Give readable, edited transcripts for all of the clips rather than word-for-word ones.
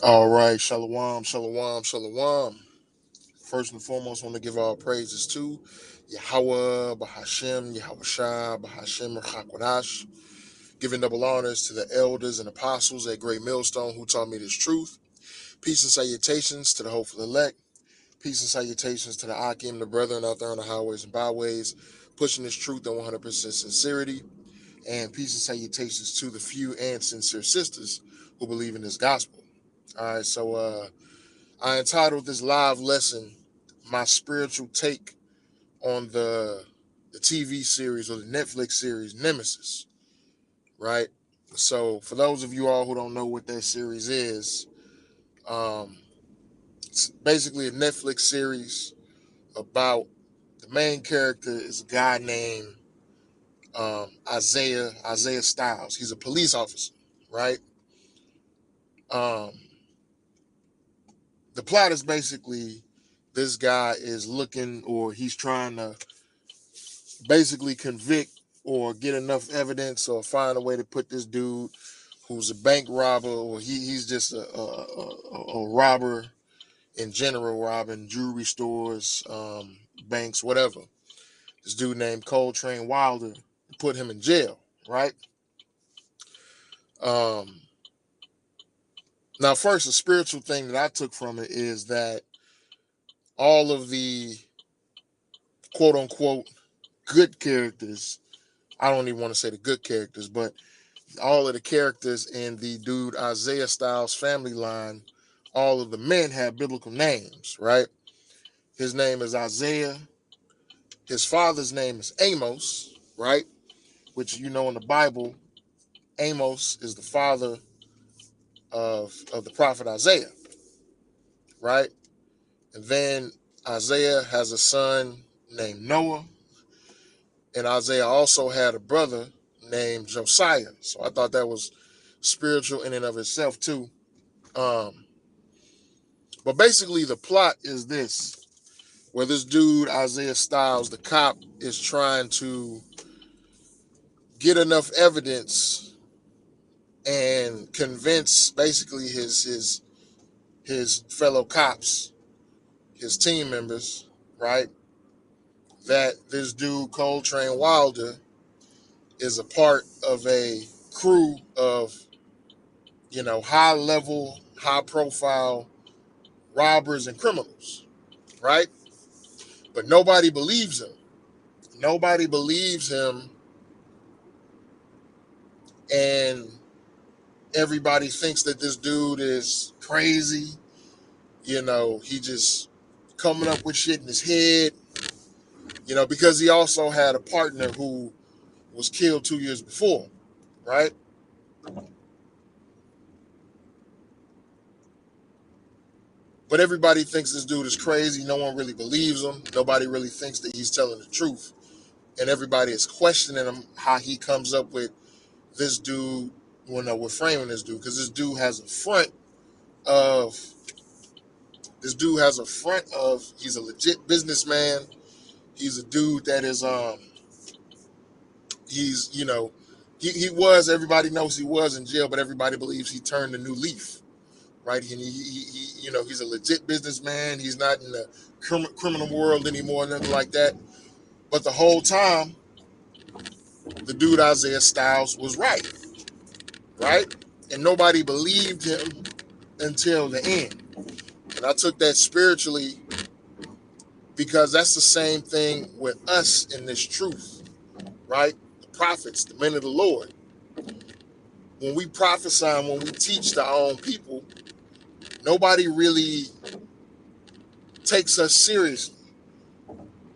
All right, shalom, shalom, shalom. First and foremost, I want to give all praises to Yahweh, Bahashem, Yahweh Bahashem, Rachakwadash. Giving double honors to the elders and apostles at Great Millstone who taught me this truth. Peace and salutations to the hopeful elect. Peace and salutations to the Akim, the brethren out there on the highways and byways, pushing this truth in 100% sincerity. And peace and salutations to the few and sincere sisters who believe in this gospel. All right, so I entitled this live lesson "My Spiritual Take on the TV series or the Netflix series Nemesis." Right. So for those of you all who don't know what that series is, um, it's basically a Netflix series about the main character is a guy named Isaiah Styles. He's a police officer, right? Um, the plot is basically this guy is looking or he's trying to basically convict or get enough evidence or find a way to put this dude who's a bank robber or he's just a robber in general, robbing jewelry stores, banks, whatever. This dude named Coltrane Wilder put him in jail, right? Um, Now, first, a spiritual thing that I took from it is that all of the quote unquote good characters, I don't even want to say the good characters, but all of the characters in the dude Isaiah Styles family line, all of the men have biblical names, right? His name is Isaiah. His father's name is Amos, right? Which you know in the Bible, Amos is the father of the prophet Isaiah, right? And then Isaiah has a son named Noah, and Isaiah also had a brother named Josiah. So I thought that was spiritual in and of itself too. Um, but basically, the plot is this: where this dude Isaiah Styles, the cop, is trying to get enough evidence and convince basically his fellow cops, his team members, right, that this dude Coltrane Wilder is a part of a crew of high level, high profile robbers and criminals, right? But nobody believes him. Nobody believes him, and everybody thinks that this dude is crazy. He just coming up with shit in his head. Because he also had a partner who was killed 2 years before, right? But everybody thinks this dude is crazy. No one really believes him. Nobody really thinks that he's telling the truth. And everybody is questioning him how he comes up with this dude. Well, no, we're framing this dude because of this dude has a front of he's a legit businessman. He's a dude that is he's he was everybody knows he was in jail, but everybody believes he turned a new leaf, right? And he's a legit businessman. He's not in the criminal world anymore, nothing like that. But the whole time, the dude Isaiah Styles was right? And nobody believed him until the end. And I took that spiritually because that's the same thing with us in this truth, right? The prophets, the men of the Lord. When we prophesy and when we teach to our own people, nobody really takes us seriously,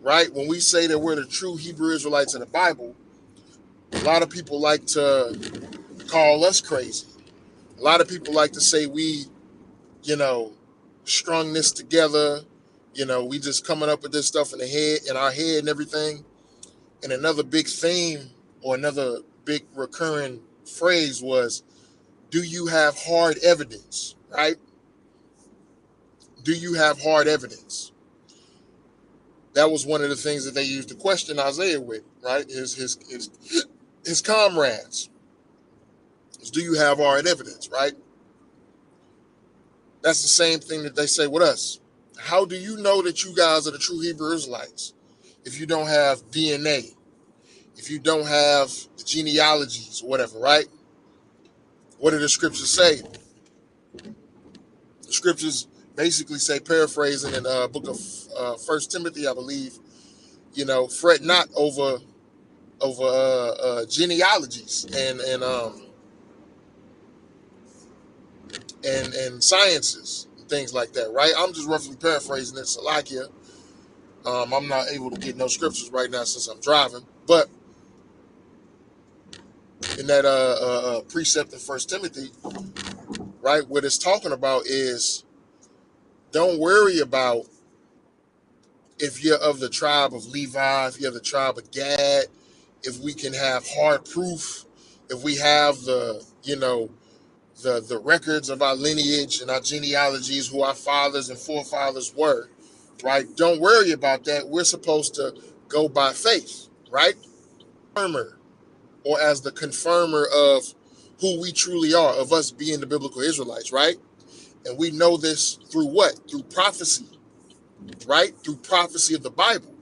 right? When we say that we're the true Hebrew Israelites of the Bible, a lot of people like to call us crazy. A lot of people like to say we, you know, strung this together. We just coming up with this stuff in our head and everything. And another big theme or another big recurring phrase was, do you have hard evidence, right? Do you have hard evidence? That was one of the things that they used to question Isaiah with, right? His comrades. Do you have hard evidence, right? That's the same thing that they say with us. How do you know that you guys are the true Hebrew Israelites if you don't have DNA, if you don't have the genealogies or whatever, right? What do the scriptures say? The scriptures basically say, paraphrasing in book of First Timothy, I believe, fret not over genealogies and sciences and things like that, right? I'm just roughly paraphrasing it, Salakia. I'm not able to get no scriptures right now since I'm driving, but in that precept in First Timothy, right, what it's talking about is don't worry about if you're of the tribe of Levi, if you're the tribe of Gad, if we can have hard proof, if we have the records of our lineage and our genealogies, who our fathers and forefathers were, right? Don't worry about that. We're supposed to go by faith, right? Confirmer, or as the confirmer of who we truly are, of us being the biblical Israelites, right? And we know this through what? Through prophecy, right? Through prophecy of the Bible.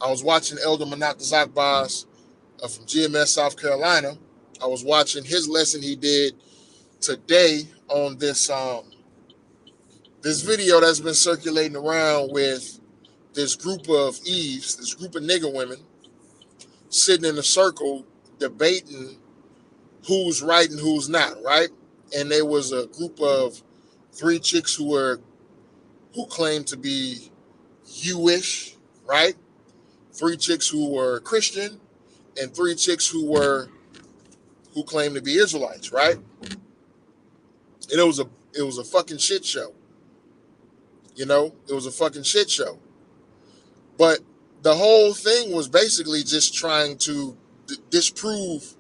I was watching Elder Manat Zakbaz from GMS, South Carolina. I was watching his lesson he did today on this video that's been circulating around with this group of Eves, this group of nigger women sitting in a circle debating who's right and who's not, right? And there was a group of three chicks who claimed to be Jewish, right? Three chicks who were Christian, and three chicks who claimed to be Israelites, right? And it was a fucking shit show. It was a fucking shit show. But the whole thing was basically just trying to disprove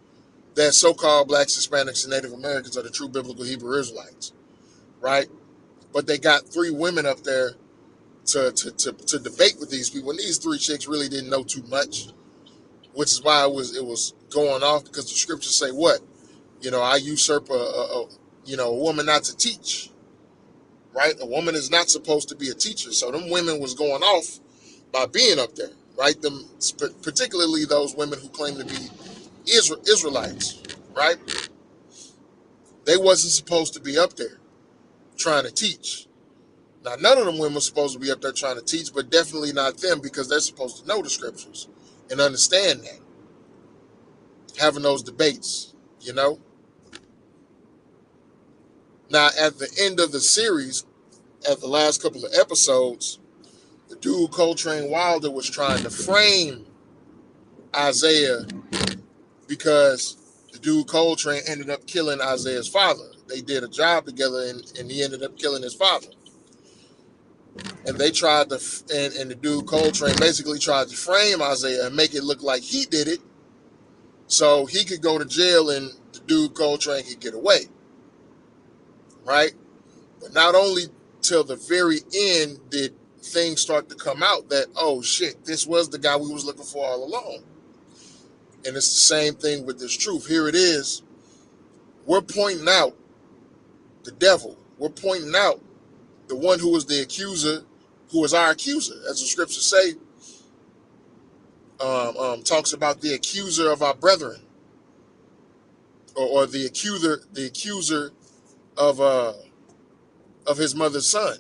that so-called blacks, Hispanics, and Native Americans are the true biblical Hebrew Israelites, right? But they got three women up there to debate with these people, and these three chicks really didn't know too much, which is why it was going off, because the scriptures say what? I usurp a woman not to teach, right? A woman is not supposed to be a teacher. So them women was going off by being up there, right? Them, particularly those women who claim to be Israelites, right? They wasn't supposed to be up there trying to teach. Now, none of them women were supposed to be up there trying to teach, but definitely not them, because they're supposed to know the scriptures and understand that. Having those debates, you know? Now, at the end of the series, at the last couple of episodes, the dude Coltrane Wilder was trying to frame Isaiah because the dude Coltrane ended up killing Isaiah's father. They did a job together, and he ended up killing his father. And they tried to, and the dude Coltrane basically tried to frame Isaiah and make it look like he did it, so he could go to jail and the dude Coltrane could get away, right? But not only till the very end did things start to come out that, oh shit, this was the guy we was looking for all along. And it's the same thing with this truth. Here it is. We're pointing out the devil. We're pointing out the one who was the accuser, who was our accuser. As the scriptures say, talks about the accuser of our brethren, or the accuser of his mother's son.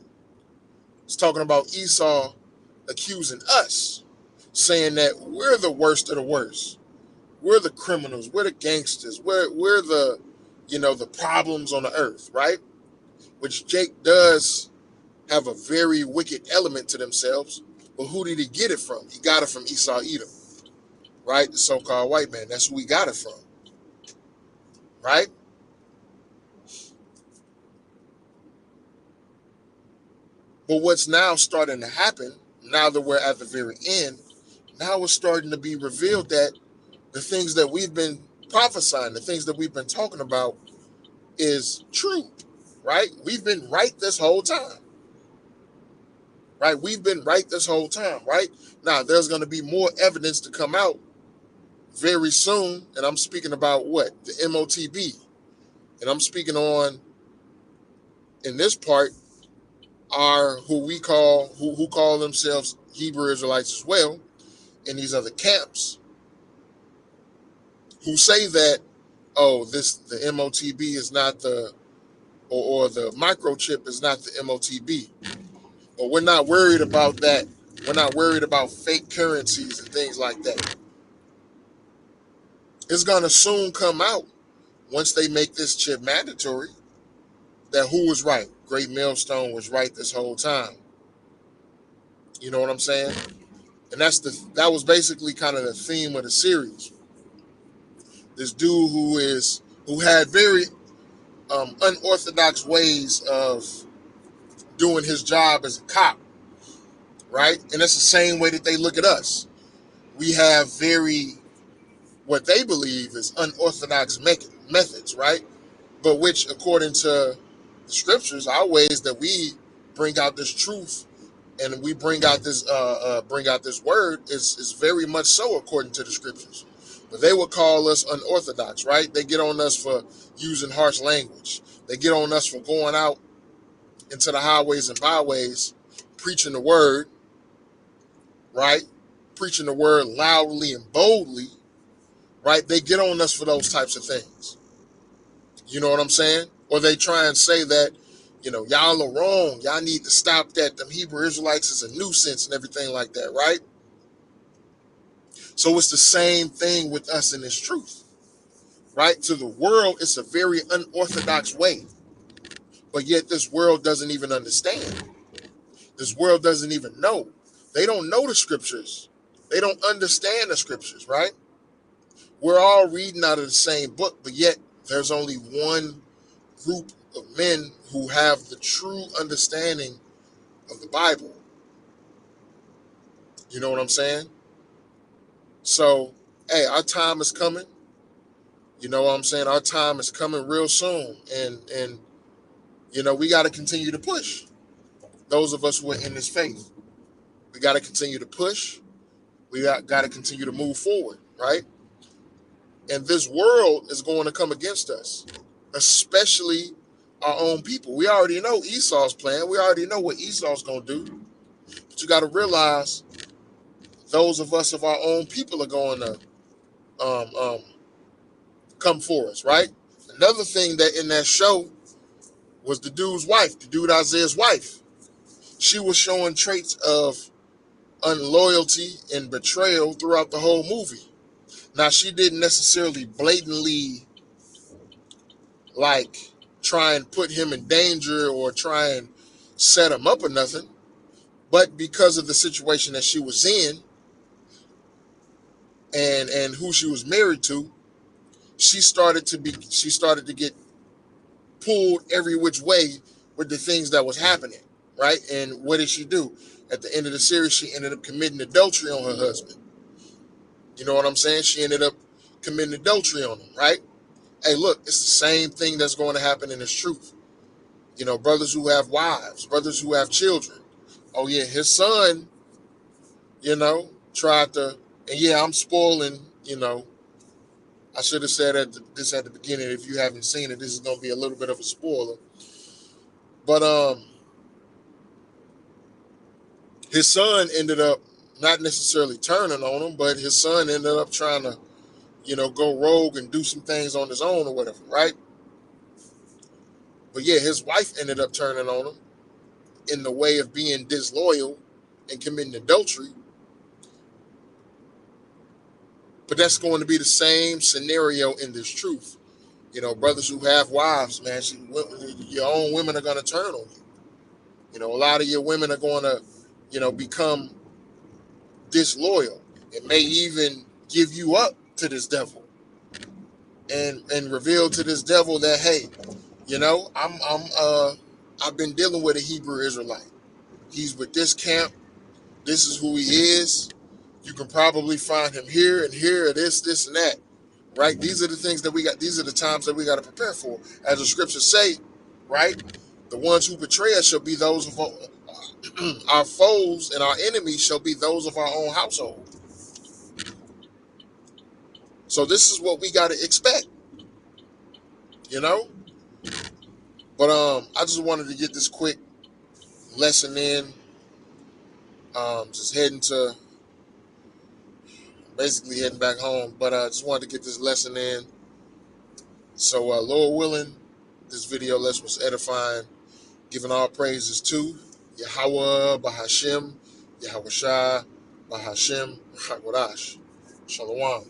It's talking about Esau accusing us, saying that we're the worst of the worst. We're the criminals. We're the gangsters. We're the, the problems on the earth, right? Which Jake does have a very wicked element to themselves. But who did he get it from? He got it from Esau Edom, right? The so-called white man. That's who he got it from, right? But what's now starting to happen, now that we're at the very end, now it's starting to be revealed that the things that we've been prophesying, the things that we've been talking about is true, right? We've been right this whole time, right? We've been right this whole time, right? Now, there's going to be more evidence to come out very soon, and I'm speaking about what? The MOTB. And I'm speaking on, in this part, are who call themselves Hebrew Israelites as well in these other camps, who say that, oh, this the MOTB is not the or the microchip is not the MOTB. But we're not worried about that. We're not worried about fake currencies and things like that. It's gonna soon come out once they make this chip mandatory that who was right. Great Millstone was right this whole time. You know what I'm saying? And that was basically kind of the theme of the series. This dude who had very unorthodox ways of doing his job as a cop, right? And that's the same way that they look at us. We have very what they believe is unorthodox methods, right? But which, according to the scriptures, are ways that we bring out this truth and we bring out this word is very much so according to the scriptures. But they would call us unorthodox, right? They get on us for using harsh language. They get on us for going out into the highways and byways, preaching the word, right? Preaching the word loudly and boldly, right? They get on us for those types of things. You know what I'm saying? Or they try and say that, y'all are wrong. Y'all need to stop that. Them Hebrew Israelites is a nuisance and everything like that, right? So it's the same thing with us in this truth, right? To the world, it's a very unorthodox way. But yet this world doesn't even understand. This world doesn't even know. They don't know the scriptures. They don't understand the scriptures, right? We're all reading out of the same book, but yet there's only one group of men who have the true understanding of the Bible. You know what I'm saying? So, hey, our time is coming. You know what I'm saying? Our time is coming real soon. And we got to continue to push. Those of us who are in this faith, we got to continue to push. We got to continue to move forward, right? And this world is going to come against us, especially our own people. We already know Esau's plan. We already know what Esau's going to do. But you got to realize those of us of our own people are going to come for us, right? Another thing that in that show was the dude's wife, the dude Isaiah's wife. She was showing traits of unloyalty and betrayal throughout the whole movie. Now, she didn't necessarily blatantly like try and put him in danger or try and set him up or nothing, but because of the situation that she was in and who she was married to, she started to get pulled every which way with the things that was happening, right? And what did she do? At the end of the series, she ended up committing adultery on her husband. You know what I'm saying? She ended up committing adultery on him, right? Hey, look, it's the same thing that's going to happen in this truth. Brothers who have wives, brothers who have children. Oh yeah, his son, tried to, and yeah, I'm spoiling, I should have said this at the beginning. If you haven't seen it, this is going to be a little bit of a spoiler. But his son ended up not necessarily turning on him, but his son ended up trying to, go rogue and do some things on his own or whatever, right? But yeah, his wife ended up turning on him in the way of being disloyal and committing adultery. But that's going to be the same scenario in this truth. Brothers who have wives, man, your own women are going to turn on you. A lot of your women are going to, become disloyal. It may even give you up to this devil and reveal to this devil that, hey, I've been dealing with a Hebrew Israelite. He's with this camp. This is who he is. You can probably find him here and here, this and that. Right? These are the things that we got. These are the times that we got to prepare for. As the scriptures say, right? The ones who betray us shall be those of our foes, and our enemies shall be those of our own household. So this is what we got to expect, you know. But I just wanted to get this quick lesson in. Just heading to basically heading back home, but I just wanted to get this lesson in. So, Lord willing, this video lesson was edifying, giving all praises to Yahweh, Bahashem, Yahweh Shai, Bahashem, Hakodash. Shalom.